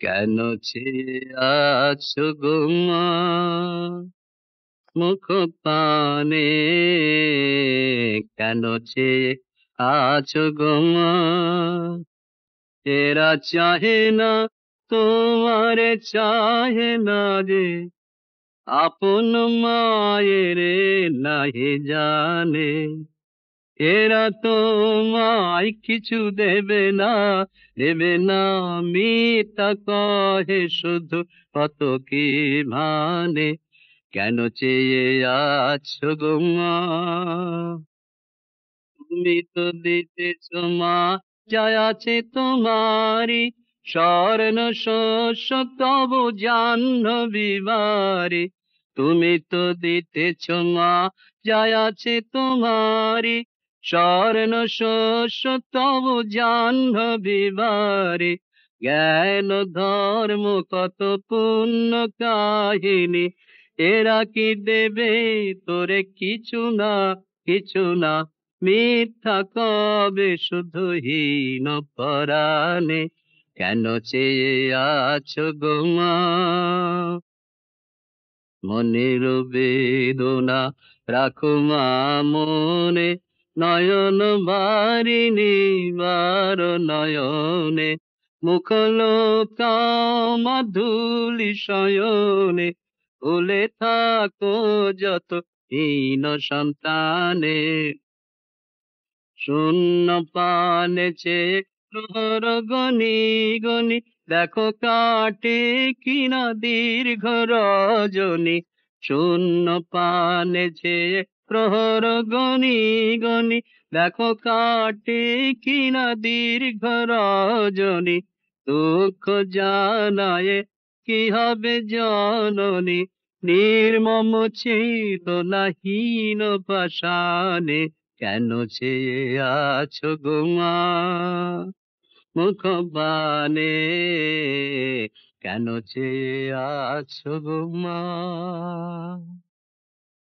কেন চেয়ে আছো গো মা মুখ পানে? কেন চেয়ে আছো গো মা? এরা চাহে না, তোমারে চাহে না যে, আপন মায়ের নাহি জানে। এরা তোমায় কিছু দেবে না, দেবে না, মিথ্যা কহে শুধু, কত কি মানে। কেন চেয়ে আছো গো মা? তুমি তো দিতেছ মা যা আছে তোমারি, স্বর্ণ শস্য তব জাহ্নবী বাড়ি। তুমি তো দিতেছ মা যা আছে তোমারি, স্বর্ণ শস্য তব জাহ্নবী বাড়ি। জ্ঞান ধর্ম কত পুণ্য কাহিনী, এরা কি দেবে তোরে? কিছু না, কিছু না, মিথ্যা কবে শুধু হীন পরাণে। কেন চেয়ে আছো গো মা? মনের বেদনা রাখো মা মনে, নয়ন বারিণী বার নয়নে। মুখ লোকাও মাধুলি শয়নে, ভুলে থাকো যত হীন সন্তানে। শূন্য পানে চেয়ে প্রহর গনি গনি, দেখো কাটে কিনা দীর্ঘ রজনী। শূন্য পানে চেয়ে প্রহর গনি গনি, দেখো কাটে কিনা দীর্ঘ রজনী। দুঃখ জানায় কি হবে জননী, নির্মম চেতনাহীন পাষাণে। কেন চেয়ে আছো গো মা মুখ বানে? কেন চেয়ে আছো গো মা?